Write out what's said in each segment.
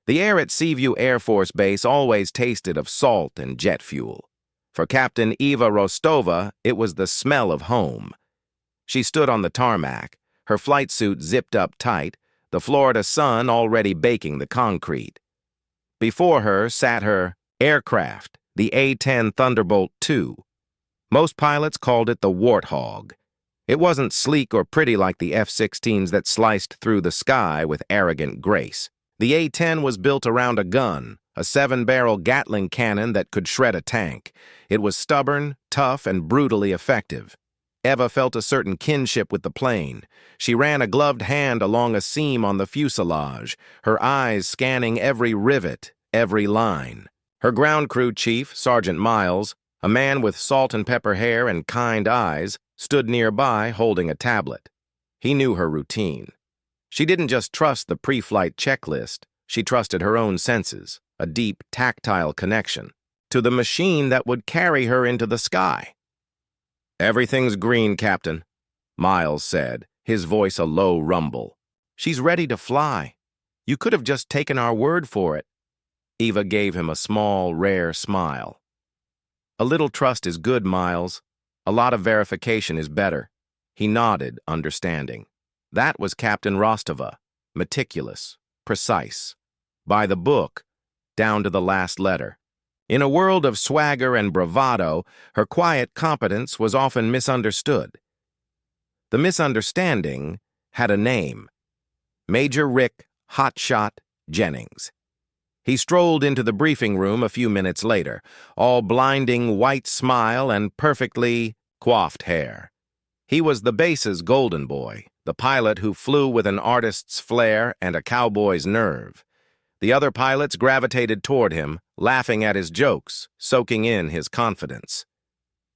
The air at Seaview Air Force Base always tasted of salt and jet fuel. For Captain Eva Rostova, it was the smell of home. She stood on the tarmac, her flight suit zipped up tight, the Florida sun already baking the concrete. Before her sat her aircraft, the A-10 Thunderbolt II. Most pilots called it the Warthog. It wasn't sleek or pretty like the F-16s that sliced through the sky with arrogant grace. The A-10 was built around a gun, a 7-barrel Gatling cannon that could shred a tank. It was stubborn, tough, and brutally effective. Eva felt a certain kinship with the plane. She ran a gloved hand along a seam on the fuselage, her eyes scanning every rivet, every line. Her ground crew chief, Sergeant Miles, a man with salt and pepper hair and kind eyes, stood nearby holding a tablet. He knew her routine. She didn't just trust the pre-flight checklist, she trusted her own senses, a deep, tactile connection, to the machine that would carry her into the sky. "Everything's green, Captain," Miles said, his voice a low rumble. "She's ready to fly. You could have just taken our word for it." Eva gave him a small, rare smile. "A little trust is good, Miles. A lot of verification is better." He nodded, understanding. That was Captain Rostova, meticulous, precise, by the book, down to the last letter. In a world of swagger and bravado, her quiet competence was often misunderstood. The misunderstanding had a name: Major Rick "Hotshot" Jennings. He strolled into the briefing room a few minutes later, all blinding white smile and perfectly coiffed hair. He was the base's golden boy, the pilot who flew with an artist's flair and a cowboy's nerve. The other pilots gravitated toward him, laughing at his jokes, soaking in his confidence.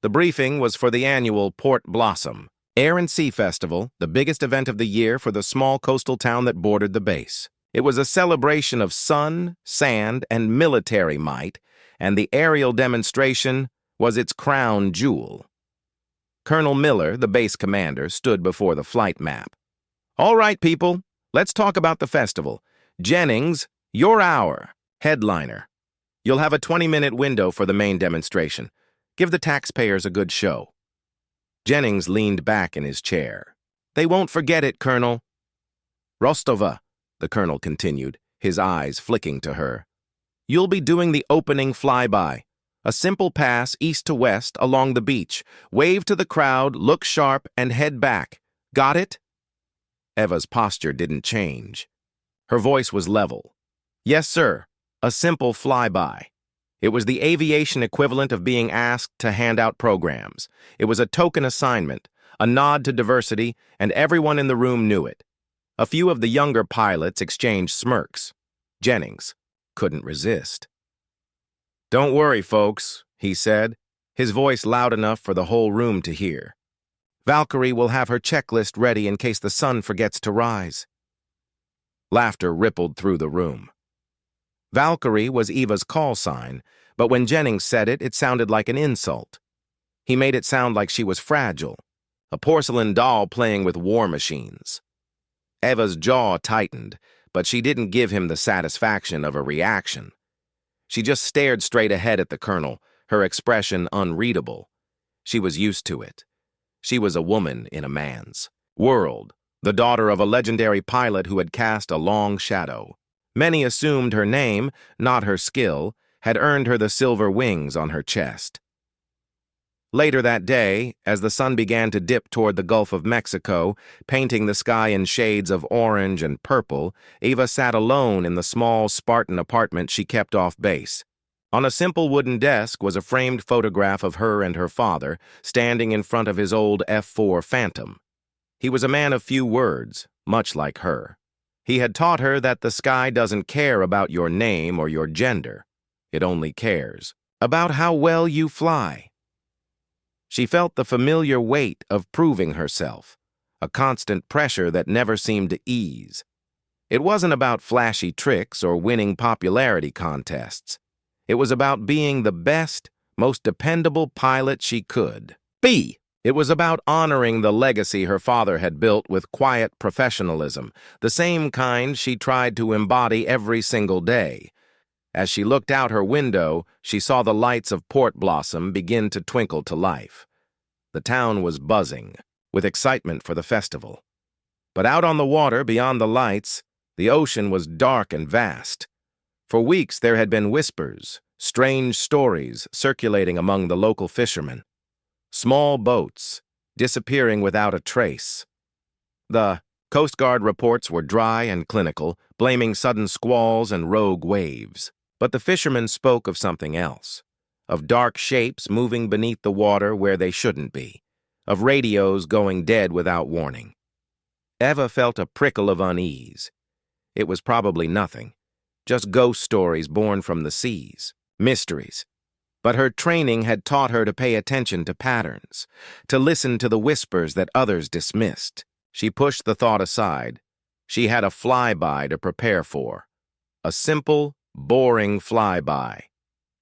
The briefing was for the annual Port Blossom Air and Sea Festival, the biggest event of the year for the small coastal town that bordered the base. It was a celebration of sun, sand, and military might, and the aerial demonstration was its crown jewel. Colonel Miller, the base commander, stood before the flight map. "All right, people, let's talk about the festival. Jennings, you're our headliner. You'll have a 20-minute window for the main demonstration. Give the taxpayers a good show." Jennings leaned back in his chair. "They won't forget it, Colonel." "Rostova," the colonel continued, his eyes flicking to her, "you'll be doing the opening flyby. A simple pass east to west along the beach. Wave to the crowd, look sharp, and head back. Got it?" Eva's posture didn't change. Her voice was level. "Yes, sir. A simple flyby." It was the aviation equivalent of being asked to hand out programs. It was a token assignment, a nod to diversity, and everyone in the room knew it. A few of the younger pilots exchanged smirks. Jennings couldn't resist. "Don't worry, folks," he said, his voice loud enough for the whole room to hear. "Valkyrie will have her checklist ready in case the sun forgets to rise." Laughter rippled through the room. Valkyrie was Eva's call sign, but when Jennings said it, it sounded like an insult. He made it sound like she was fragile, a porcelain doll playing with war machines. Eva's jaw tightened, but she didn't give him the satisfaction of a reaction. She just stared straight ahead at the colonel, her expression unreadable. She was used to it. She was a woman in a man's world, the daughter of a legendary pilot who had cast a long shadow. Many assumed her name, not her skill, had earned her the silver wings on her chest. Later that day, as the sun began to dip toward the Gulf of Mexico, painting the sky in shades of orange and purple, Eva sat alone in the small Spartan apartment she kept off base. On a simple wooden desk was a framed photograph of her and her father, standing in front of his old F-4 Phantom. He was a man of few words, much like her. He had taught her that the sky doesn't care about your name or your gender. It only cares about how well you fly. She felt the familiar weight of proving herself, a constant pressure that never seemed to ease. It wasn't about flashy tricks or winning popularity contests. It was about being the best, most dependable pilot she could be. It was about honoring the legacy her father had built with quiet professionalism, the same kind she tried to embody every single day. As she looked out her window, she saw the lights of Port Blossom begin to twinkle to life. The town was buzzing, with excitement for the festival. But out on the water beyond the lights, the ocean was dark and vast. For weeks there had been whispers, strange stories circulating among the local fishermen. Small boats, disappearing without a trace. The Coast Guard reports were dry and clinical, blaming sudden squalls and rogue waves. But the fishermen spoke of something else, of dark shapes moving beneath the water where they shouldn't be, of radios going dead without warning. Eva felt a prickle of unease. It was probably nothing, just ghost stories born from the seas, mysteries. But her training had taught her to pay attention to patterns, to listen to the whispers that others dismissed. She pushed the thought aside. She had a flyby to prepare for. A simple, boring flyby.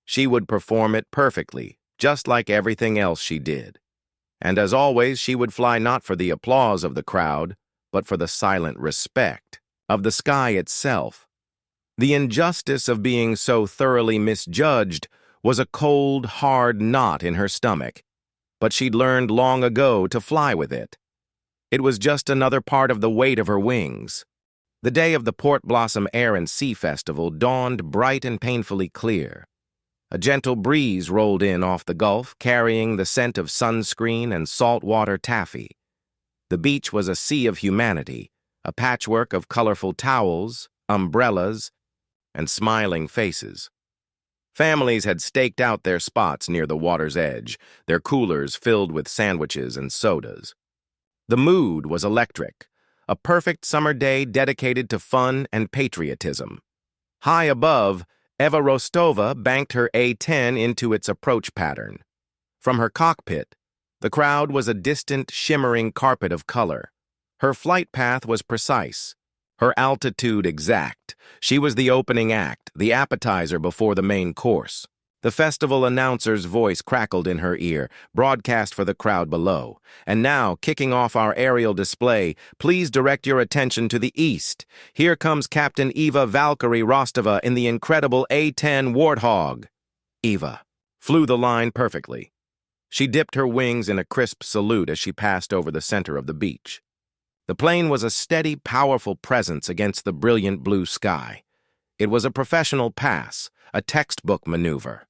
She would perform it perfectly, just like everything else she did. And as always, she would fly not for the applause of the crowd, but for the silent respect of the sky itself. The injustice of being so thoroughly misjudged was a cold, hard knot in her stomach, but she'd learned long ago to fly with it. It was just another part of the weight of her wings. The day of the Port Blossom Air and Sea Festival dawned bright and painfully clear. A gentle breeze rolled in off the Gulf, carrying the scent of sunscreen and saltwater taffy. The beach was a sea of humanity, a patchwork of colorful towels, umbrellas, and smiling faces. Families had staked out their spots near the water's edge, their coolers filled with sandwiches and sodas. The mood was electric, a perfect summer day dedicated to fun and patriotism. High above, Eva Rostova banked her A-10 into its approach pattern. From her cockpit, the crowd was a distant, shimmering carpet of color. Her flight path was precise, her altitude exact. She was the opening act, the appetizer before the main course. The festival announcer's voice crackled in her ear, broadcast for the crowd below. And now, kicking off our aerial display, please direct your attention to the east. Here comes Captain Eva Valkyrie Rostova in the incredible A-10 Warthog. Eva flew the line perfectly. She dipped her wings in a crisp salute as she passed over the center of the beach. The plane was a steady, powerful presence against the brilliant blue sky. It was a professional pass, a textbook maneuver.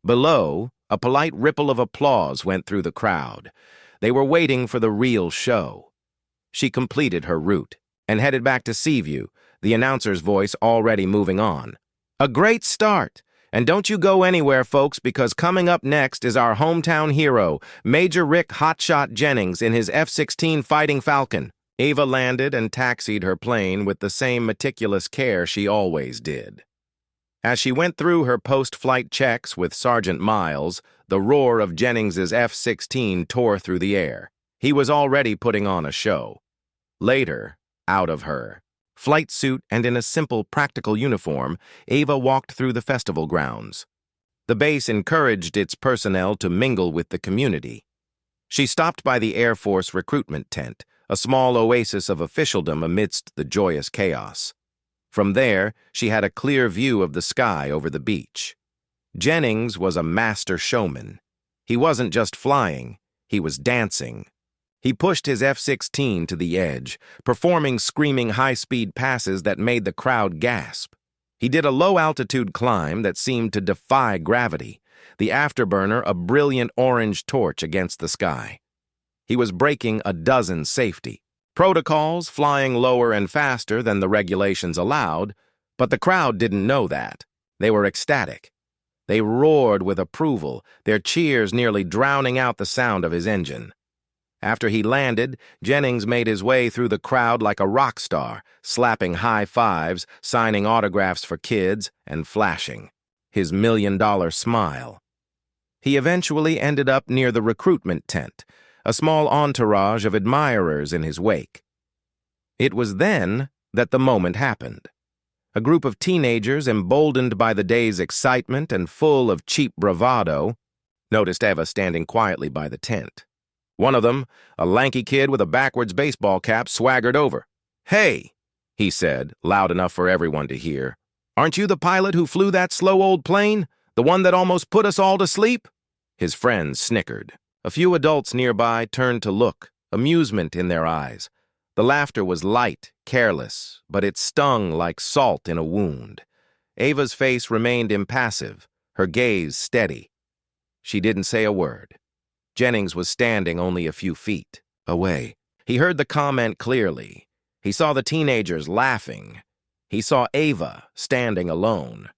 Below, a polite ripple of applause went through the crowd. They were waiting for the real show. She completed her route and headed back to Seaview, the announcer's voice already moving on. A great start! And don't you go anywhere, folks, because coming up next is our hometown hero, Major Rick Hotshot Jennings in his F-16 Fighting Falcon. Eva landed and taxied her plane with the same meticulous care she always did. As she went through her post-flight checks with Sergeant Miles, the roar of Jennings's F-16 tore through the air. He was already putting on a show. Later, out of her flight suit and in a simple, practical uniform, Eva walked through the festival grounds. The base encouraged its personnel to mingle with the community. She stopped by the Air Force recruitment tent, a small oasis of officialdom amidst the joyous chaos. From there, she had a clear view of the sky over the beach. Jennings was a master showman. He wasn't just flying, he was dancing. He pushed his F-16 to the edge, performing screaming high-speed passes that made the crowd gasp. He did a low-altitude climb that seemed to defy gravity, the afterburner a brilliant orange torch against the sky. He was breaking a dozen safety protocols, flying lower and faster than the regulations allowed, but the crowd didn't know that. They were ecstatic. They roared with approval, their cheers nearly drowning out the sound of his engine. After he landed, Jennings made his way through the crowd like a rock star, slapping high fives, signing autographs for kids, and flashing his million-dollar smile. He eventually ended up near the recruitment tent, a small entourage of admirers in his wake. It was then that the moment happened. A group of teenagers, emboldened by the day's excitement and full of cheap bravado, noticed Eva standing quietly by the tent. One of them, a lanky kid with a backwards baseball cap, swaggered over. "Hey," he said, loud enough for everyone to hear. "Aren't you the pilot who flew that slow old plane? The one that almost put us all to sleep?" His friends snickered. A few adults nearby turned to look, amusement in their eyes. The laughter was light, careless, but it stung like salt in a wound. Ava's face remained impassive, her gaze steady. She didn't say a word. Jennings was standing only a few feet away. He heard the comment clearly. He saw the teenagers laughing. He saw Ava standing alone.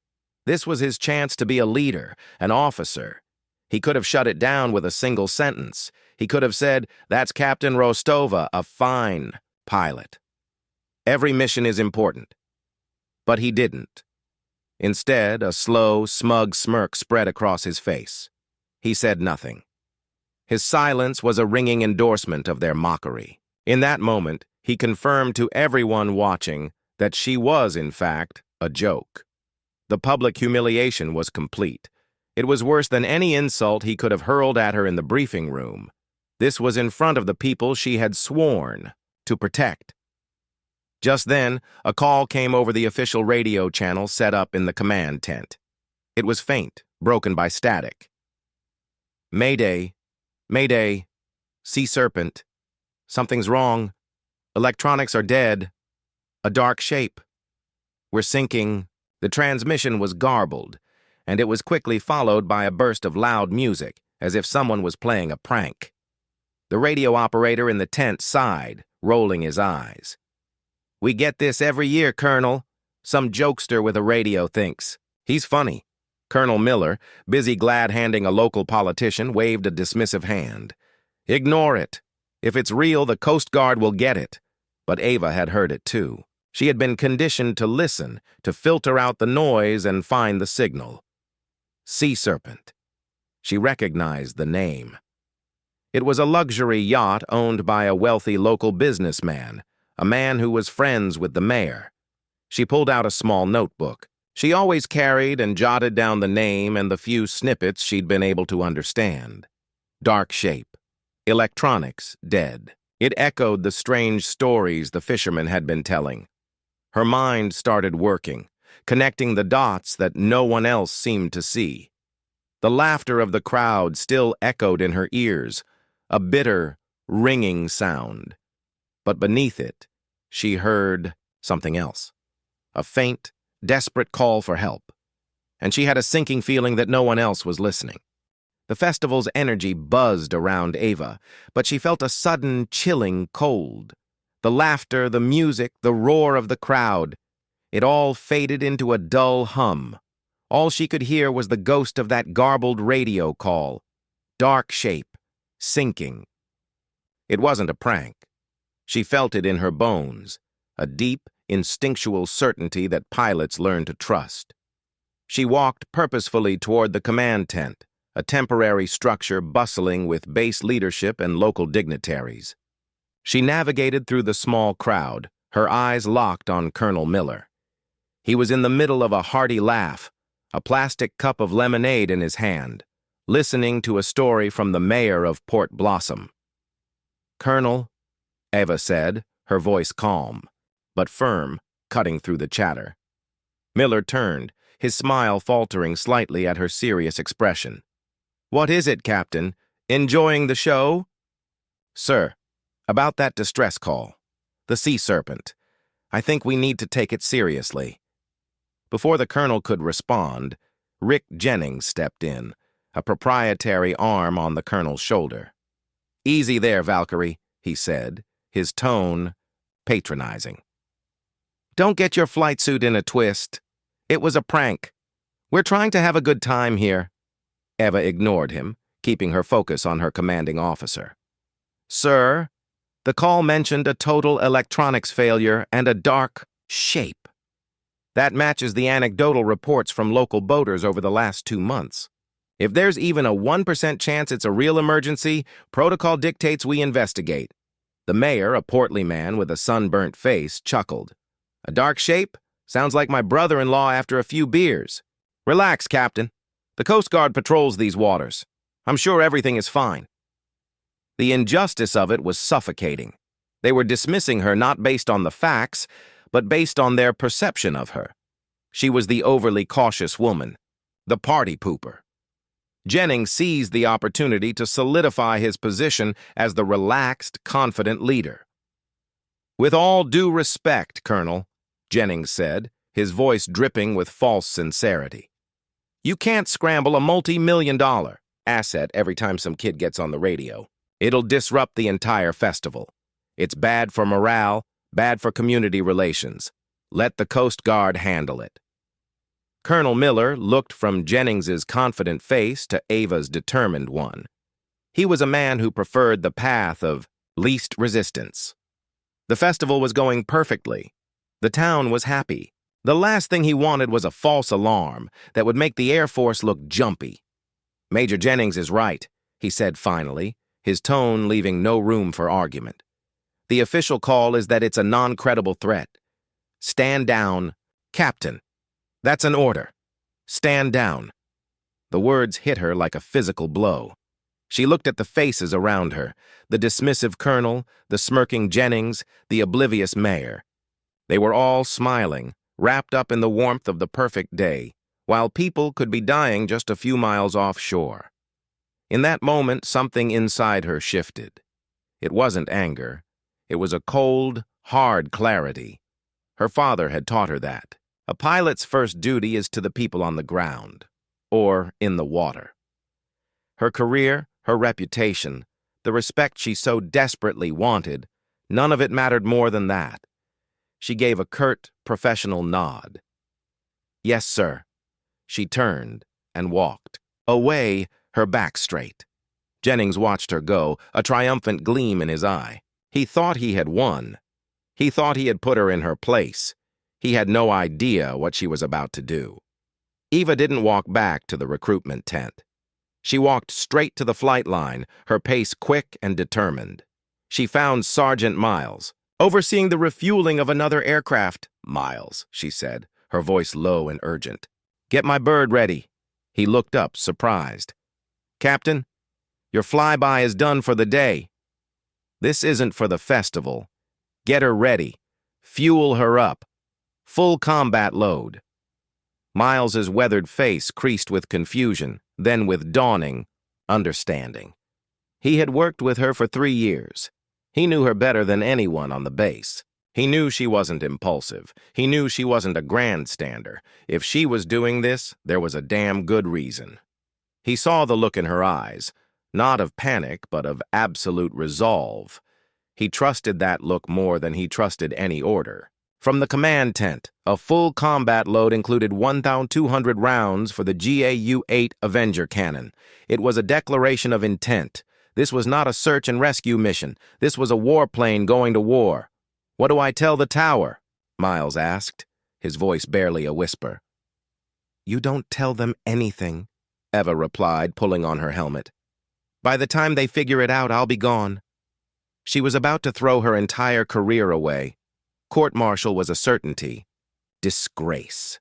This was his chance to be a leader, an officer. He could have shut it down with a single sentence. He could have said, "That's Captain Rostova, a fine pilot. Every mission is important." But he didn't. Instead, a slow, smug smirk spread across his face. He said nothing. His silence was a ringing endorsement of their mockery. In that moment, he confirmed to everyone watching that she was, in fact, a joke. The public humiliation was complete. It was worse than any insult he could have hurled at her in the briefing room. This was in front of the people she had sworn to protect. Just then, a call came over the official radio channel set up in the command tent. It was faint, broken by static. "Mayday. Mayday. Sea Serpent. Something's wrong. Electronics are dead. A dark shape. We're sinking." The transmission was garbled, and it was quickly followed by a burst of loud music, as if someone was playing a prank. The radio operator in the tent sighed, rolling his eyes. "We get this every year, Colonel," some jokester with a radio thinks. "He's funny." Colonel Miller, busy glad-handing a local politician, waved a dismissive hand. "Ignore it. If it's real, the Coast Guard will get it." But Ava had heard it too. She had been conditioned to listen, to filter out the noise and find the signal. Sea Serpent. She recognized the name. It was a luxury yacht owned by a wealthy local businessman, a man who was friends with the mayor. She pulled out a small notebook. She always carried and jotted down the name and the few snippets she'd been able to understand. Dark shape. Electronics dead. It echoed the strange stories the fishermen had been telling. Her mind started working, connecting the dots that no one else seemed to see. The laughter of the crowd still echoed in her ears, a bitter, ringing sound. But beneath it, she heard something else. A faint, desperate call for help. And she had a sinking feeling that no one else was listening. The festival's energy buzzed around Ava, but she felt a sudden, chilling cold. The laughter, the music, the roar of the crowd, it all faded into a dull hum. All she could hear was the ghost of that garbled radio call. Dark shape, sinking. It wasn't a prank. She felt it in her bones, a deep, instinctual certainty that pilots learn to trust. She walked purposefully toward the command tent, a temporary structure bustling with base leadership and local dignitaries. She navigated through the small crowd, her eyes locked on Colonel Miller. He was in the middle of a hearty laugh, a plastic cup of lemonade in his hand, listening to a story from the mayor of Port Blossom. "Colonel," Ava said, her voice calm, but firm, cutting through the chatter. Miller turned, his smile faltering slightly at her serious expression. "What is it, Captain? Enjoying the show?" "Sir, about that distress call. The Sea Serpent. I think we need to take it seriously." Before the colonel could respond, Rick Jennings stepped in, a proprietary arm on the colonel's shoulder. "Easy there, Valkyrie," he said, his tone patronizing. "Don't get your flight suit in a twist. It was a prank. We're trying to have a good time here." Eva ignored him, keeping her focus on her commanding officer. "Sir, the call mentioned a total electronics failure and a dark shape. That matches the anecdotal reports from local boaters over the last 2 months. If there's even a 1% chance it's a real emergency, protocol dictates we investigate." The mayor, a portly man with a sunburnt face, chuckled. "A dark shape? Sounds like my brother-in-law after a few beers. Relax, Captain. The Coast Guard patrols these waters. I'm sure everything is fine." The injustice of it was suffocating. They were dismissing her not based on the facts, but based on their perception of her. She was the overly cautious woman, the party pooper. Jennings seized the opportunity to solidify his position as the relaxed, confident leader. "With all due respect, Colonel," Jennings said, his voice dripping with false sincerity, "you can't scramble a multi-million-dollar asset every time some kid gets on the radio. It'll disrupt the entire festival. It's bad for morale, bad for community relations. Let the Coast Guard handle it." Colonel Miller looked from Jennings's confident face to Ava's determined one. He was a man who preferred the path of least resistance. The festival was going perfectly. The town was happy. The last thing he wanted was a false alarm that would make the Air Force look jumpy. "Major Jennings is right," he said finally, his tone leaving no room for argument. "The official call is that it's a non-credible threat. Stand down, Captain. That's an order. Stand down." The words hit her like a physical blow. She looked at the faces around her, the dismissive colonel, the smirking Jennings, the oblivious mayor. They were all smiling, wrapped up in the warmth of the perfect day, while people could be dying just a few miles offshore. In that moment, something inside her shifted. It wasn't anger. It was a cold, hard clarity. Her father had taught her that. A pilot's first duty is to the people on the ground, or in the water. Her career, her reputation, the respect she so desperately wanted, none of it mattered more than that. She gave a curt, professional nod. "Yes, sir." She turned and walked, away, her back straight. Jennings watched her go, a triumphant gleam in his eye. He thought he had won. He thought he had put her in her place. He had no idea what she was about to do. Eva didn't walk back to the recruitment tent. She walked straight to the flight line, her pace quick and determined. She found Sergeant Miles, overseeing the refueling of another aircraft. "Miles," she said, her voice low and urgent. "Get my bird ready." He looked up, surprised. "Captain, your flyby is done for the day." "This isn't for the festival. Get her ready. Fuel her up. Full combat load." Miles's weathered face creased with confusion, then with dawning understanding. He had worked with her for 3 years. He knew her better than anyone on the base. He knew she wasn't impulsive. He knew she wasn't a grandstander. If she was doing this, there was a damn good reason. He saw the look in her eyes, not of panic, but of absolute resolve. He trusted that look more than he trusted any order. From the command tent, a full combat load included 1,200 rounds for the GAU-8 Avenger cannon. It was a declaration of intent. This was not a search and rescue mission. This was a warplane going to war. "What do I tell the tower?" Miles asked, his voice barely a whisper. "You don't tell them anything," Eva replied, pulling on her helmet. "By the time they figure it out, I'll be gone." She was about to throw her entire career away. Court-martial was a certainty. Disgrace.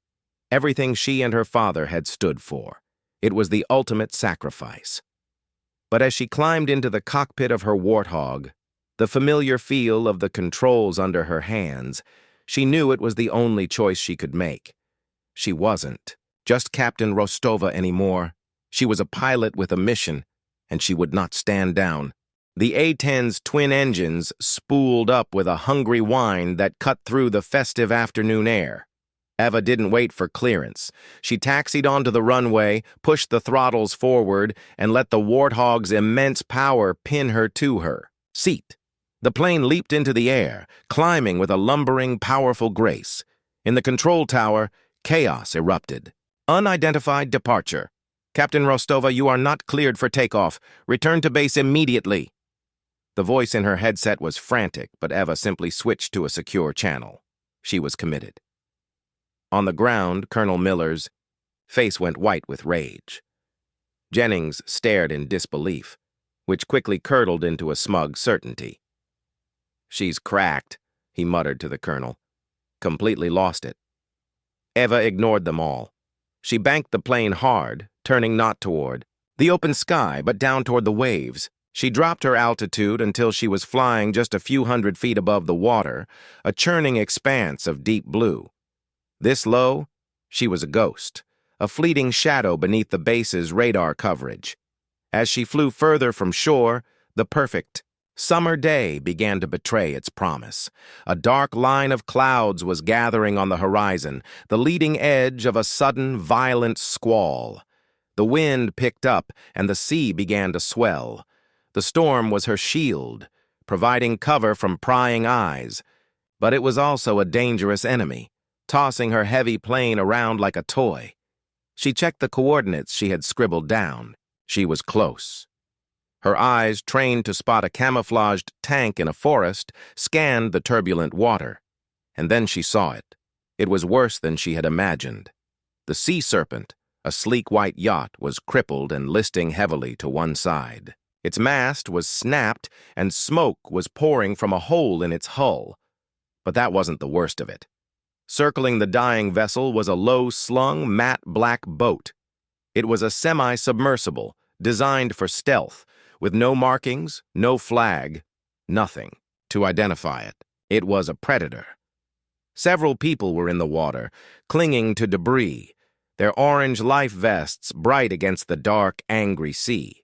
Everything she and her father had stood for. It was the ultimate sacrifice. But as she climbed into the cockpit of her Warthog, the familiar feel of the controls under her hands, she knew it was the only choice she could make. She wasn't just Captain Rostova anymore. She was a pilot with a mission, and she would not stand down. The A-10's twin engines spooled up with a hungry whine that cut through the festive afternoon air. Eva didn't wait for clearance. She taxied onto the runway, pushed the throttles forward, and let the Warthog's immense power pin her to her seat. The plane leaped into the air, climbing with a lumbering, powerful grace. In the control tower, chaos erupted. "Unidentified departure. Captain Rostova, you are not cleared for takeoff. Return to base immediately." The voice in her headset was frantic, but Eva simply switched to a secure channel. She was committed. On the ground, Colonel Miller's face went white with rage. Jennings stared in disbelief, which quickly curdled into a smug certainty. "She's cracked," he muttered to the colonel. "Completely lost it." Eva ignored them all. She banked the plane hard, turning not toward the open sky, but down toward the waves. She dropped her altitude until she was flying just a few hundred feet above the water, a churning expanse of deep blue. This low, she was a ghost, a fleeting shadow beneath the base's radar coverage. As she flew further from shore, the perfect summer day began to betray its promise. A dark line of clouds was gathering on the horizon, the leading edge of a sudden, violent squall. The wind picked up, and the sea began to swell. The storm was her shield, providing cover from prying eyes, but it was also a dangerous enemy, tossing her heavy plane around like a toy. She checked the coordinates she had scribbled down. She was close. Her eyes, trained to spot a camouflaged tank in a forest, scanned the turbulent water. And then she saw it. It was worse than she had imagined. The Sea Serpent, a sleek white yacht, was crippled and listing heavily to one side. Its mast was snapped, and smoke was pouring from a hole in its hull. But that wasn't the worst of it. Circling the dying vessel was a low-slung, matte black boat. It was a semi-submersible, designed for stealth, with no markings, no flag, nothing to identify it. It was a predator. Several people were in the water, clinging to debris, their orange life vests bright against the dark, angry sea.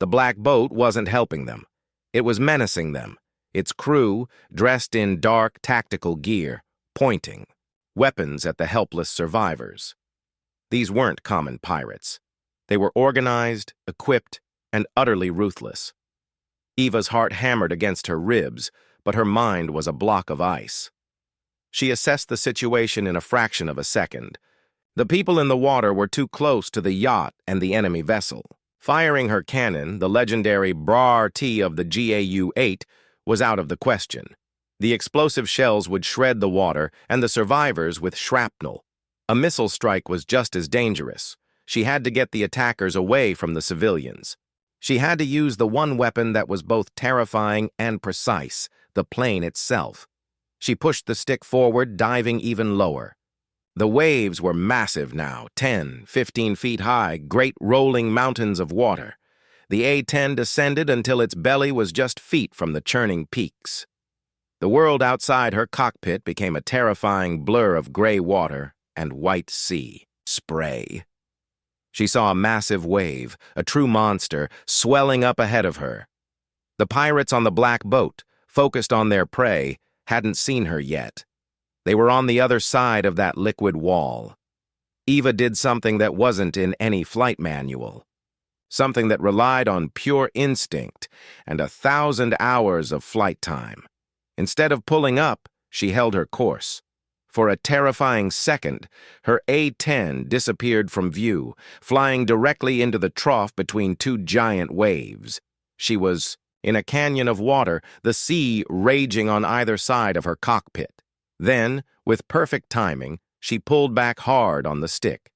The black boat wasn't helping them. It was menacing them, its crew, dressed in dark, tactical gear, pointing, weapons at the helpless survivors. These weren't common pirates. They were organized, equipped, and utterly ruthless. Eva's heart hammered against her ribs, but her mind was a block of ice. She assessed the situation in a fraction of a second. The people in the water were too close to the yacht and the enemy vessel. Firing her cannon, the legendary BRT of the A-10, was out of the question. The explosive shells would shred the water, and the survivors with shrapnel. A missile strike was just as dangerous. She had to get the attackers away from the civilians. She had to use the one weapon that was both terrifying and precise, the plane itself. She pushed the stick forward, diving even lower. The waves were massive now, 10, 15 feet high, great rolling mountains of water. The A-10 descended until its belly was just feet from the churning peaks. The world outside her cockpit became a terrifying blur of gray water and white sea spray. She saw a massive wave, a true monster, swelling up ahead of her. The pirates on the black boat, focused on their prey, hadn't seen her yet. They were on the other side of that liquid wall. Eva did something that wasn't in any flight manual. Something that relied on pure instinct and 1,000 hours of flight time. Instead of pulling up, she held her course. For a terrifying second, her A-10 disappeared from view, flying directly into the trough between two giant waves. She was in a canyon of water, the sea raging on either side of her cockpit. Then, with perfect timing, she pulled back hard on the stick.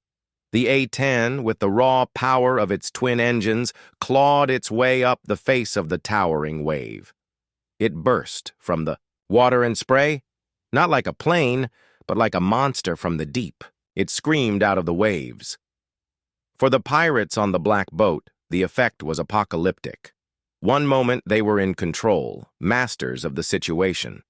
The A-10, with the raw power of its twin engines, clawed its way up the face of the towering wave. It burst from the water and spray, not like a plane, but like a monster from the deep. It screamed out of the waves. For the pirates on the black boat, the effect was apocalyptic. One moment they were in control, masters of the situation.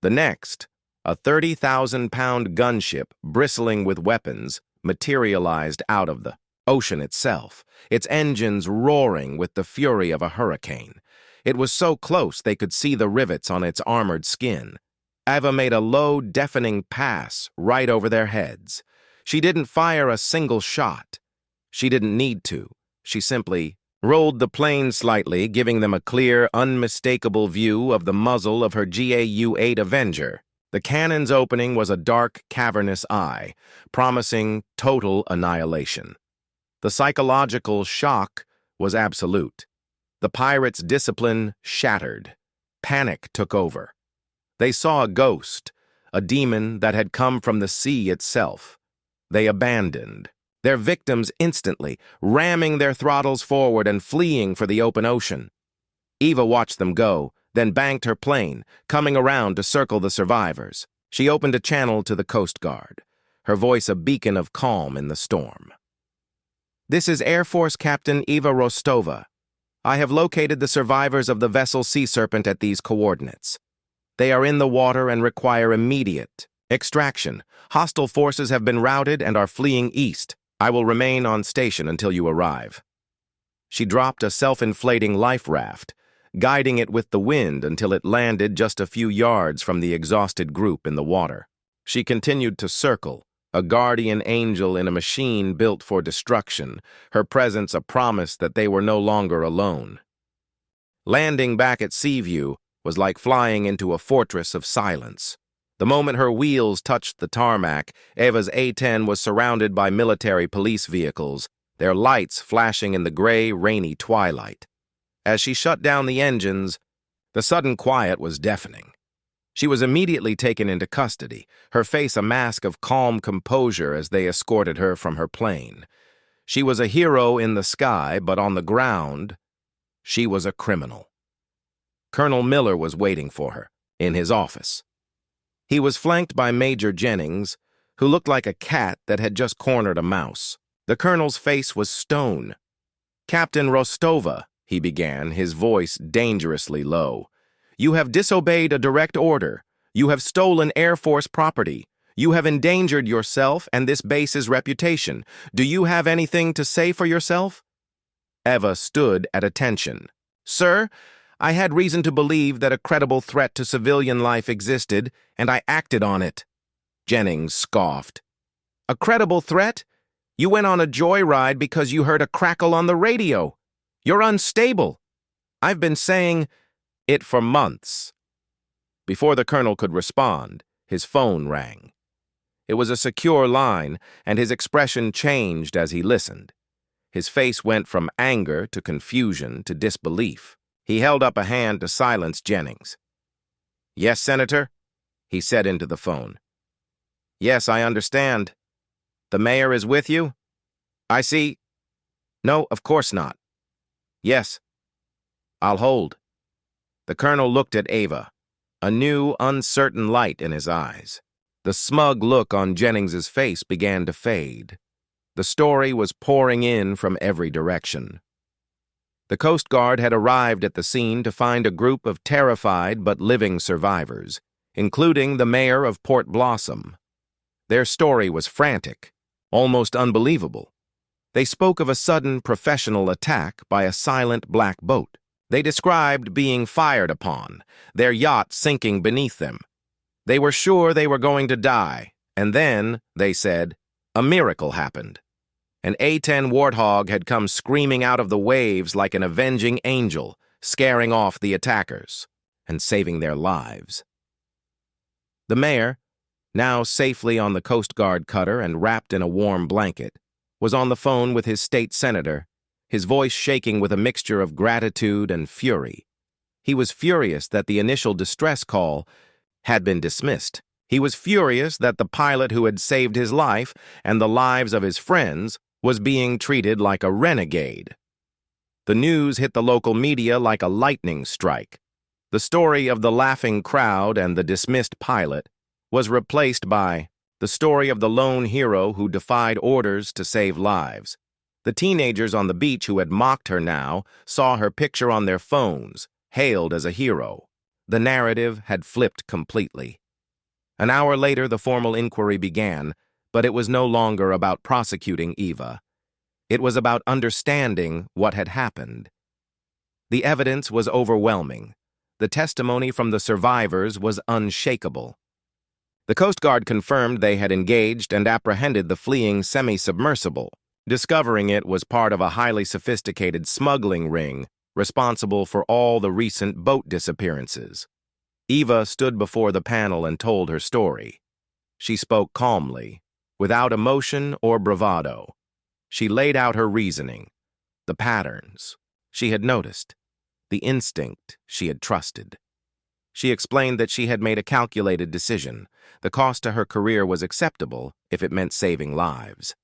The next, a 30,000-pound gunship, bristling with weapons, materialized out of the ocean itself, its engines roaring with the fury of a hurricane. It was so close they could see the rivets on its armored skin. Eva made a low, deafening pass right over their heads. She didn't fire a single shot. She didn't need to. She simply rolled the plane slightly, giving them a clear, unmistakable view of the muzzle of her GAU-8 Avenger. The cannon's opening was a dark, cavernous eye, promising total annihilation. The psychological shock was absolute. The pirates' discipline shattered. Panic took over. They saw a ghost, a demon that had come from the sea itself. They abandoned their victims instantly, ramming their throttles forward and fleeing for the open ocean. Eva watched them go, then banked her plane, coming around to circle the survivors. She opened a channel to the Coast Guard, her voice a beacon of calm in the storm. "This is Air Force Captain Eva Rostova. I have located the survivors of the vessel Sea Serpent at these coordinates. They are in the water and require immediate extraction. Hostile forces have been routed and are fleeing east. I will remain on station until you arrive." She dropped a self-inflating life raft, guiding it with the wind until it landed just a few yards from the exhausted group in the water. She continued to circle, a guardian angel in a machine built for destruction, her presence a promise that they were no longer alone. Landing back at Seaview was like flying into a fortress of silence. The moment her wheels touched the tarmac, Eva's A-10 was surrounded by military police vehicles, their lights flashing in the gray, rainy twilight. As she shut down the engines, the sudden quiet was deafening. She was immediately taken into custody, her face a mask of calm composure as they escorted her from her plane. She was a hero in the sky, but on the ground, she was a criminal. Colonel Miller was waiting for her, in his office. He was flanked by Major Jennings, who looked like a cat that had just cornered a mouse. The colonel's face was stone. "Captain Rostova," he began, his voice dangerously low, "you have disobeyed a direct order. You have stolen Air Force property. You have endangered yourself and this base's reputation. Do you have anything to say for yourself?" Eva stood at attention. "Sir, I had reason to believe that a credible threat to civilian life existed, and I acted on it." Jennings scoffed. "A credible threat? You went on a joyride because you heard a crackle on the radio. You're unstable. I've been saying it for months." Before the colonel could respond, his phone rang. It was a secure line, and his expression changed as he listened. His face went from anger to confusion to disbelief. He held up a hand to silence Jennings. "Yes, Senator?" he said into the phone. "Yes, I understand. The mayor is with you? I see. No, of course not. Yes. I'll hold." The colonel looked at Eva, a new, uncertain light in his eyes. The smug look on Jennings's face began to fade. The story was pouring in from every direction. The Coast Guard had arrived at the scene to find a group of terrified but living survivors, including the mayor of Port Blossom. Their story was frantic, almost unbelievable. They spoke of a sudden professional attack by a silent black boat. They described being fired upon, their yacht sinking beneath them. They were sure they were going to die, and then, they said, a miracle happened. An A-10 Warthog had come screaming out of the waves like an avenging angel, scaring off the attackers and saving their lives. The mayor, now safely on the Coast Guard cutter and wrapped in a warm blanket, was on the phone with his state senator, his voice shaking with a mixture of gratitude and fury. He was furious that the initial distress call had been dismissed. He was furious that the pilot who had saved his life and the lives of his friends was being treated like a renegade. The news hit the local media like a lightning strike. The story of the laughing crowd and the dismissed pilot was replaced by the story of the lone hero who defied orders to save lives. The teenagers on the beach who had mocked her now saw her picture on their phones, hailed as a hero. The narrative had flipped completely. An hour later, the formal inquiry began, but it was no longer about prosecuting Eva. It was about understanding what had happened. The evidence was overwhelming. The testimony from the survivors was unshakable. The Coast Guard confirmed they had engaged and apprehended the fleeing semi-submersible. Discovering it was part of a highly sophisticated smuggling ring responsible for all the recent boat disappearances. Eva stood before the panel and told her story. She spoke calmly, without emotion or bravado. She laid out her reasoning, the patterns she had noticed, the instinct she had trusted. She explained that she had made a calculated decision. The cost to her career was acceptable if it meant saving lives.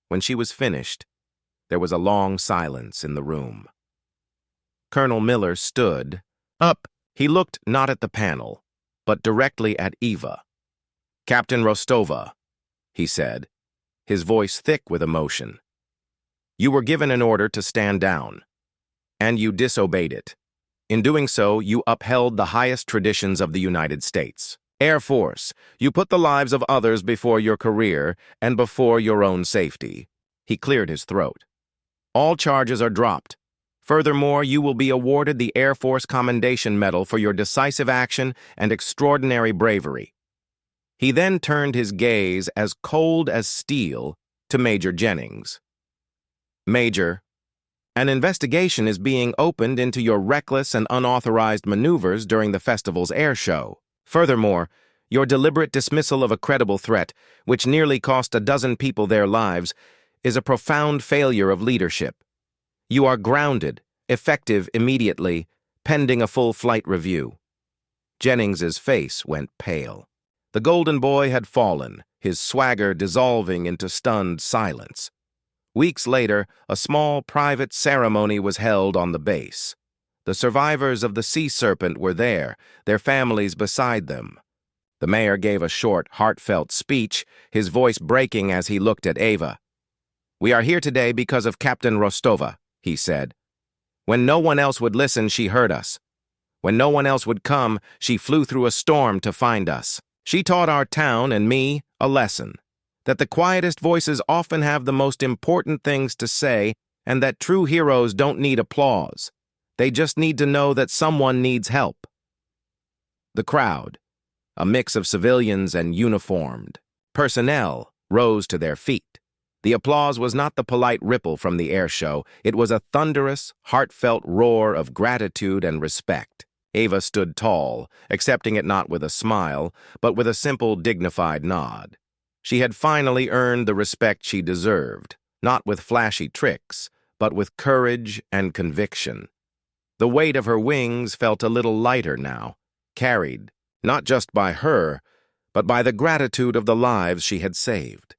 When she was finished, there was a long silence in the room. Colonel Miller stood up. He looked not at the panel, but directly at Eva. "Captain Rostova," he said, his voice thick with emotion. "You were given an order to stand down. and you disobeyed it. In doing so, you upheld the highest traditions of the United States. Air Force, you put the lives of others before your career and before your own safety. He cleared his throat. All charges are dropped. Furthermore, you will be awarded the Air Force Commendation Medal for your decisive action and extraordinary bravery. He then turned his gaze as cold as steel to Major Jennings. Major, an investigation is being opened into your reckless and unauthorized maneuvers during the festival's air show. Furthermore, your deliberate dismissal of a credible threat, which nearly cost a dozen people their lives, is a profound failure of leadership. You are grounded, effective immediately, pending a full flight review. Jennings's face went pale. The golden boy had fallen, his swagger dissolving into stunned silence. Weeks later, a small private ceremony was held on the base. The survivors of the Sea Serpent were there, their families beside them. The mayor gave a short, heartfelt speech, his voice breaking as he looked at Ava. "We are here today because of Captain Rostova," he said. "When no one else would listen, she heard us. When no one else would come, she flew through a storm to find us. She taught our town and me a lesson, that the quietest voices often have the most important things to say, and that true heroes don't need applause. They just need to know that someone needs help." The crowd, a mix of civilians and uniformed personnel, rose to their feet. The applause was not the polite ripple from the air show. It was a thunderous, heartfelt roar of gratitude and respect. Ava stood tall, accepting it not with a smile, but with a simple, dignified nod. She had finally earned the respect she deserved, not with flashy tricks, but with courage and conviction. The weight of her wings felt a little lighter now, carried, not just by her, but by the gratitude of the lives she had saved.